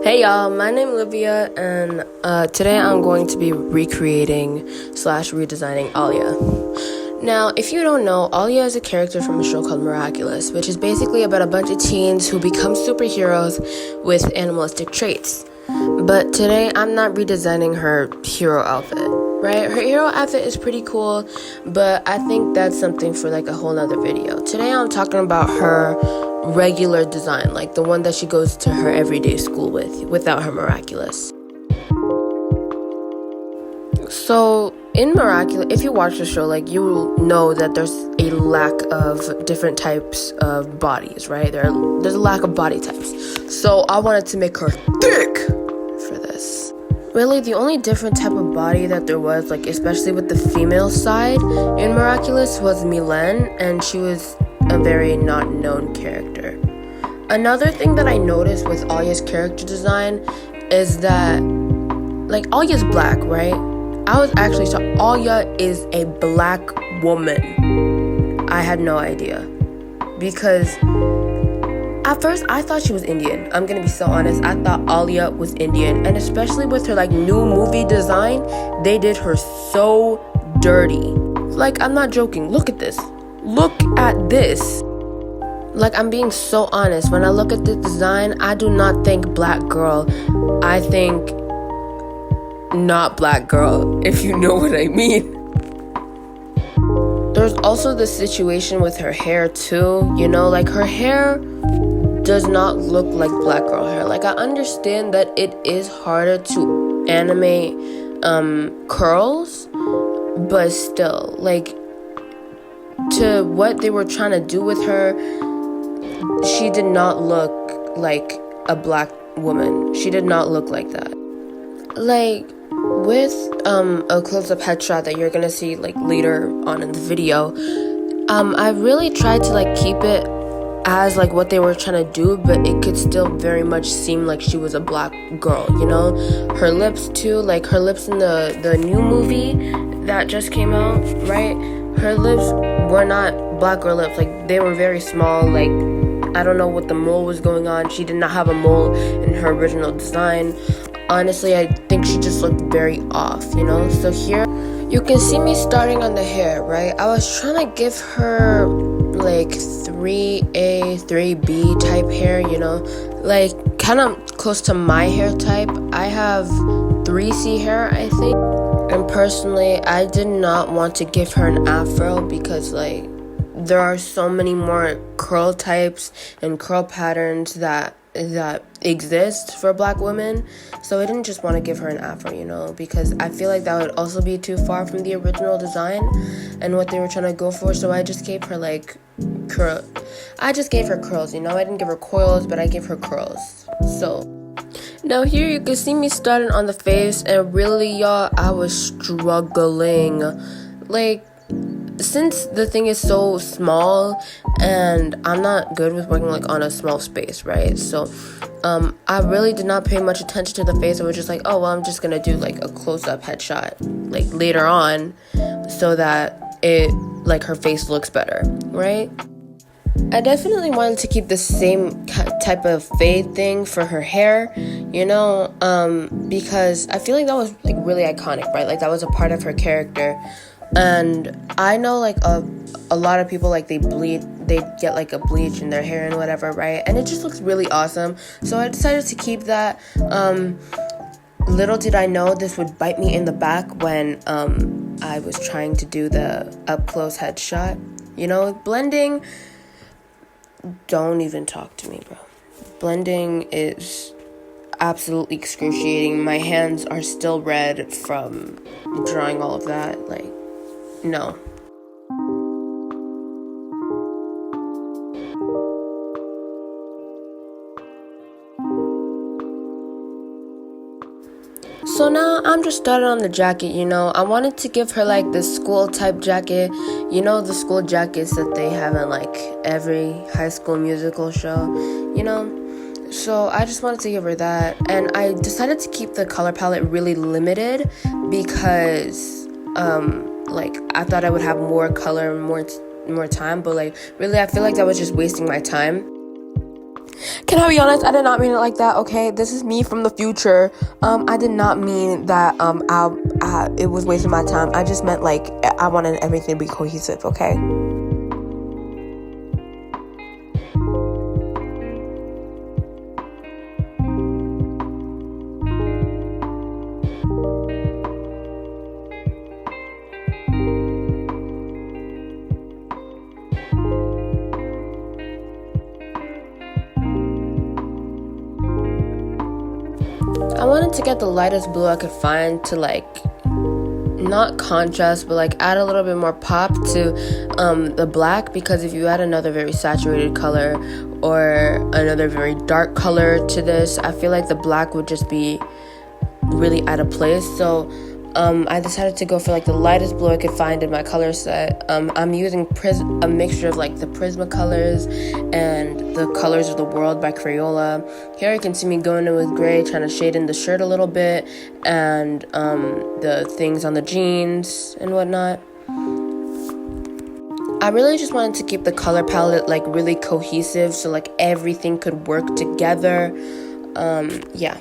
Hey y'all, my name is Olivia, and today I'm going to be recreating / redesigning Alya. Now, if you don't know, Alya is a character from a show called Miraculous, which is basically about a bunch of teens who become superheroes with animalistic traits. But today, I'm not redesigning her hero outfit, right? Her hero outfit is pretty cool, but I think that's something for like a whole nother video. Today, I'm talking about her regular design, like the one that she goes to her everyday school with, without her Miraculous. So in Miraculous, if you watch the show, like you will know that there's a lack of different types of bodies, right? There's a lack of body types. So I wanted to make her thick for this. Really, the only different type of body that there was, like especially with the female side in Miraculous, was Milen, and she was a very not known character. Another thing that I noticed with Alya's character design is that, like, Alya's black, right? I was actually shocked. Alya is a black woman. I had no idea. Because at first I thought she was Indian. I'm gonna be so honest. I thought Alya was Indian. And especially with her like new movie design, they did her so dirty. Like, I'm not joking. Look at this. Look at this. Like, I'm being so honest. When I look at the design, I do not think black girl. I think not black girl, if you know what I mean. There's also the situation with her hair too. You know, like her hair does not look like black girl hair. Like, I understand that it is harder to animate curls, but still, like, to what they were trying to do with her, she did not look like a black woman. She did not look like that. Like, with a close-up headshot that you're gonna see like later on in the video, I really tried to like keep it as like what they were trying to do, but it could still very much seem like she was a black girl, you know? Her lips too, like her lips in the new movie that just came out, right? Her lips were not black girl lips. Like, they were very small. Like, I don't know what the mole was going on. She did not have a mole in her original design. Honestly, I think she just looked very off, you know? So here, you can see me starting on the hair, right? I was trying to give her like 3A, 3B type hair, you know? Like, kind of close to my hair type. I have 3C hair, I think. And personally, I did not want to give her an afro because, like, there are so many more curl types and curl patterns that exist for black women. So I didn't just want to give her an afro, you know, because I feel like that would also be too far from the original design and what they were trying to go for. So I just gave her like curl. I just gave her curls, you know. I didn't give her coils, but I gave her curls. So now here you can see me starting on the face, and really, y'all, I was struggling. Like, since the thing is so small and I'm not good with working like on a small space, right? So I really did not pay much attention to the face. I was just like, oh well, I'm just gonna do like a close-up headshot like later on so that it like her face looks better, right? I definitely wanted to keep the same type of fade thing for her hair, you know, because I feel like that was like really iconic, right? Like, that was a part of her character. And I know like a lot of people, like, they get like a bleach in their hair and whatever, right? And it just looks really awesome. So I decided to keep that. Little did I know this would bite me in the back when I was trying to do the up close headshot. You know, blending, don't even talk to me, bro. Blending is absolutely excruciating. My hands are still red from drawing all of that. Like, no. So now I'm just started on the jacket, you know. I wanted to give her like this school type jacket, you know, the school jackets that they have in like every High School Musical show, you know. So I just wanted to give her that, and I decided to keep the color palette really limited because like, I thought I would have more color and more time, but like, really, I feel like that was just wasting my time. Can I be honest? I did not mean it like that, okay? This is me from the future. I did not mean that it was wasting my time. I just meant like I wanted everything to be cohesive, okay? I wanted to get the lightest blue I could find to like not contrast but like add a little bit more pop to the black, because if you add another very saturated color or another very dark color to this, I feel like the black would just be really out of place. So I decided to go for like the lightest blue I could find in my color set. I'm using a mixture of like the Prismacolors and the Colors of the World by Crayola. Here you can see me going in with gray, trying to shade in the shirt a little bit and the things on the jeans and whatnot. I really just wanted to keep the color palette like really cohesive so like everything could work together. Yeah.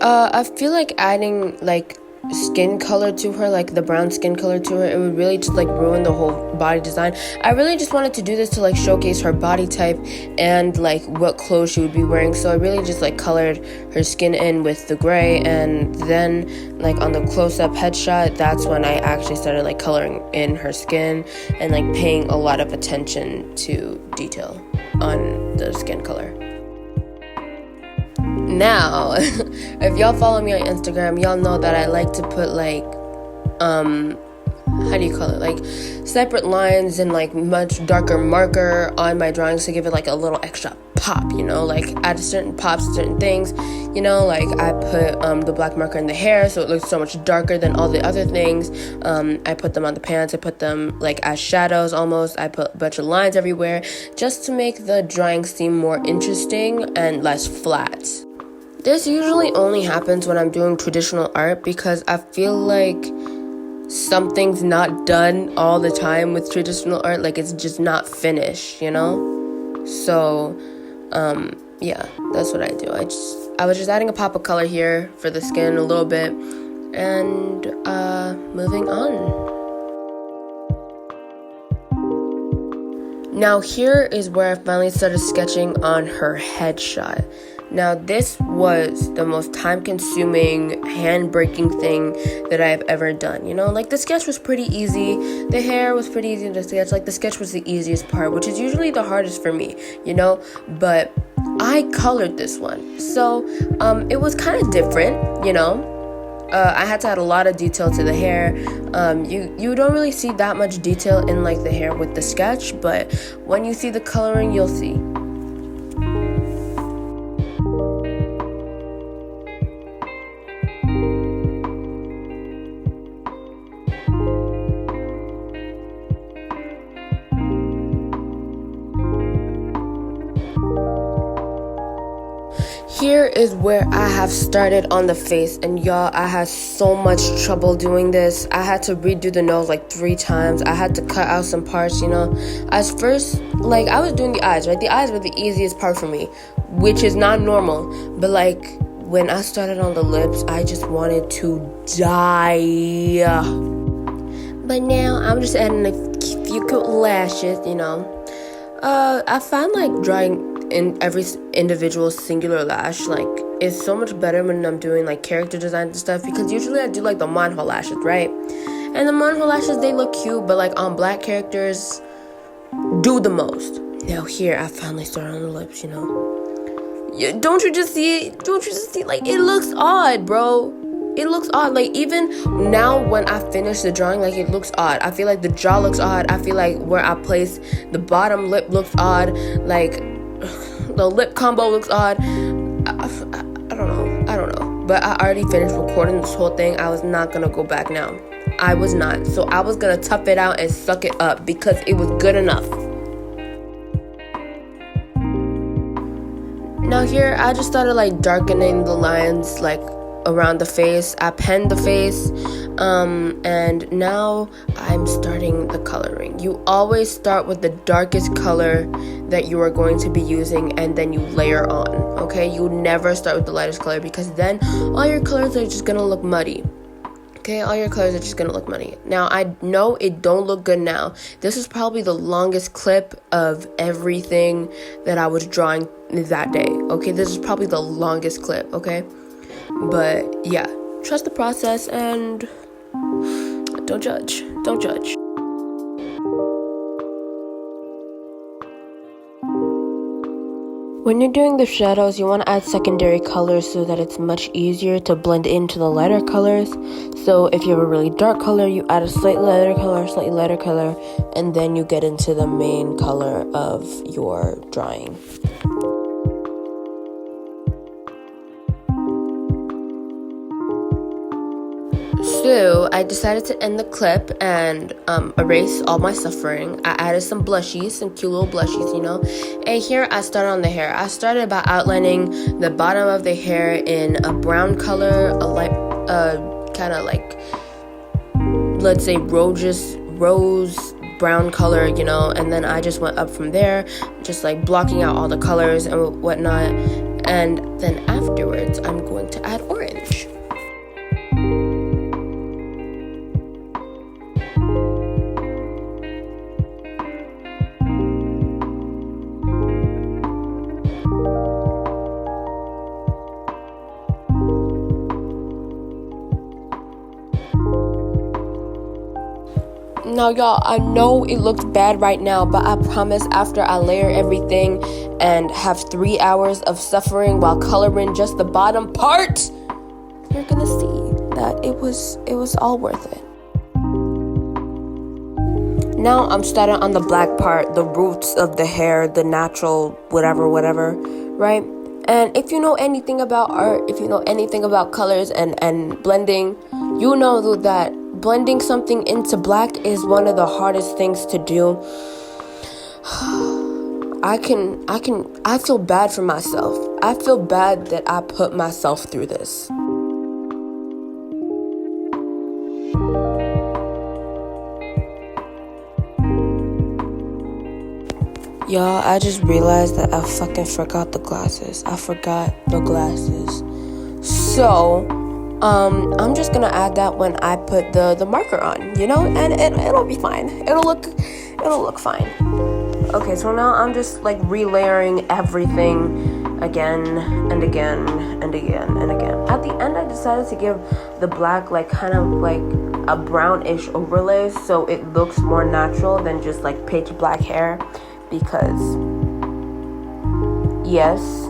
I feel like adding like skin color to her, like the brown skin color to her, it would really just like ruin the whole body design. I really just wanted to do this to like showcase her body type and like what clothes she would be wearing. So I really just like colored her skin in with the gray, and then like on the close-up headshot, that's when I actually started like coloring in her skin and like paying a lot of attention to detail on the skin color. Now, if y'all follow me on Instagram, y'all know that I like to put like, how do you call it? Like separate lines and like much darker marker on my drawings to give it like a little extra pop, you know, like add certain pops to certain things, you know, like I put the black marker in the hair so it looks so much darker than all the other things. I put them on the pants, I put them like as shadows almost, I put a bunch of lines everywhere just to make the drawing seem more interesting and less flat. This usually only happens when I'm doing traditional art because I feel like something's not done all the time with traditional art, like it's just not finished, you know? So, yeah, that's what I do. I was just adding a pop of color here for the skin a little bit, and moving on. Now here is where I finally started sketching on her headshot. Now this was the most time-consuming, hand-breaking thing that I've ever done. You know, like the sketch was pretty easy. The hair was pretty easy to sketch. Like the sketch was the easiest part, which is usually the hardest for me, you know. But I colored this one, so it was kind of different, you know. I had to add a lot of detail to the hair. You don't really see that much detail in like the hair with the sketch, but when you see the coloring, you'll see. Here is where I have started on the face, and y'all, I had so much trouble doing this. I had to redo the nose like 3 times. I had to cut out some parts, you know. As first, like, I was doing the eyes, right? The eyes were the easiest part for me, which is not normal. But, like, when I started on the lips, I just wanted to die. But now, I'm just adding a few cute lashes, you know. I find, like, drawing in every individual singular lash like is so much better when I'm doing like character design and stuff, because usually I do like the manhwa lashes, right? And the manhwa lashes, they look cute, but like on black characters do the most. Now here I finally started on the lips, you know. Don't you just see it? Don't you just see, like, it looks odd, bro. It looks odd. Like, even now when I finish the drawing, like, it looks odd. I feel like the jaw looks odd. I feel like where I place the bottom lip looks odd. Like, the lip combo looks odd. I don't know. But I already finished recording this whole thing. I was not gonna go back now. I was not. So I was gonna tough it out and suck it up because it was good enough. Now here, I just started like darkening the lines like around the face. I penned the face, and now I'm starting the coloring. You always start with the darkest color that you are going to be using, and then you layer on, okay? You never start with the lightest color, because then all your colors are just gonna look muddy. Okay, all your colors are just gonna look muddy. Now, I know it don't look good now. This is probably the longest clip of everything that I was drawing that day. Okay, this is probably the longest clip, okay? But yeah, trust the process and don't judge. Don't judge. When you're doing the shadows, you want to add secondary colors so that it's much easier to blend into the lighter colors. So if you have a really dark color, you add a slightly lighter color, and then you get into the main color of your drawing. So I decided to end the clip and erase all my suffering. I added some blushies, some cute little blushies, you know. And here I started on the hair. I started by outlining the bottom of the hair in a brown color, a light, kind of like, let's say rose brown color, you know. And then I just went up from there, just like blocking out all the colors and whatnot. And then afterwards, I'm going to add orange. Now, y'all, I know it looks bad right now, but I promise after I layer everything and have 3 hours of suffering while coloring just the bottom part, you're gonna see that it was all worth it. Now I'm starting on the black part, the roots of the hair, the natural whatever, right? And if you know anything about art, if you know anything about colors and blending, you know that blending something into black is one of the hardest things to do. I feel bad for myself. I feel bad that I put myself through this. Y'all, I just realized that I fucking forgot the glasses. So, I'm just gonna add that when I put the marker on, you know, and it'll be fine. It'll look fine. Okay, so now I'm just like relayering everything again and again and again and again. At the end, I decided to give the black like kind of like a brownish overlay, so it looks more natural than just like pitch black hair, because yes.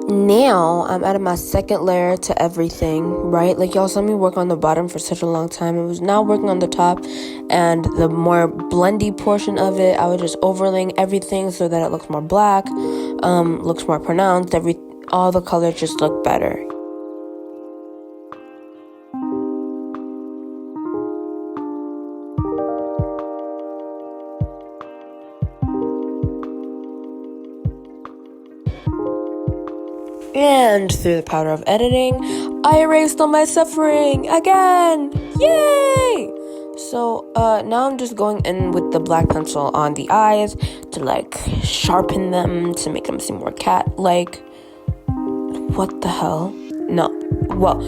Now I'm adding my second layer to everything, right? Like, y'all saw me work on the bottom for such a long time. I was now working on the top, and the more blendy portion of it, I was just overlaying everything so that it looks more black, looks more pronounced. All the colors just look better. And through the power of editing, I erased all my suffering again! Yay! So now I'm just going in with the black pencil on the eyes to like sharpen them, to make them seem more cat-like. What the hell? No. Well,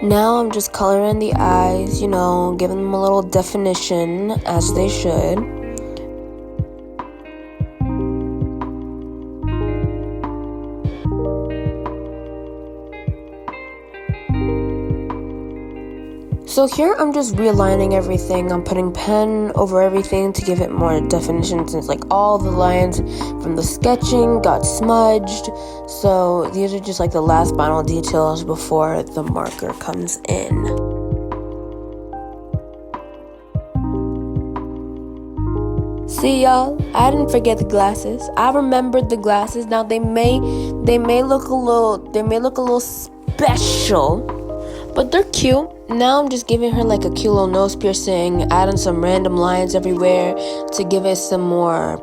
now I'm just coloring the eyes, you know, giving them a little definition, as they should. So here I'm just realigning everything. I'm putting pen over everything to give it more definition, since like all the lines from the sketching got smudged. So these are just like the last final details before the marker comes in. See, y'all, I didn't forget the glasses. I remembered the glasses. Now they may look a little special, but they're cute. Now I'm just giving her like a cute little nose piercing, adding some random lines everywhere to give it some more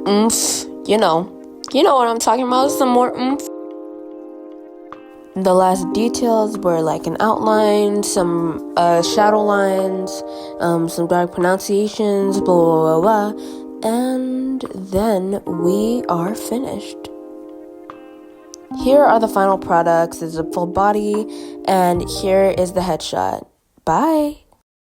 oomph. You know what I'm talking about, some more oomph. The last details were like an outline, some shadow lines, some dark pronunciations, blah, blah, blah, blah. And then we are finished. Here are the final products. This is a full body, and here is the headshot. Bye.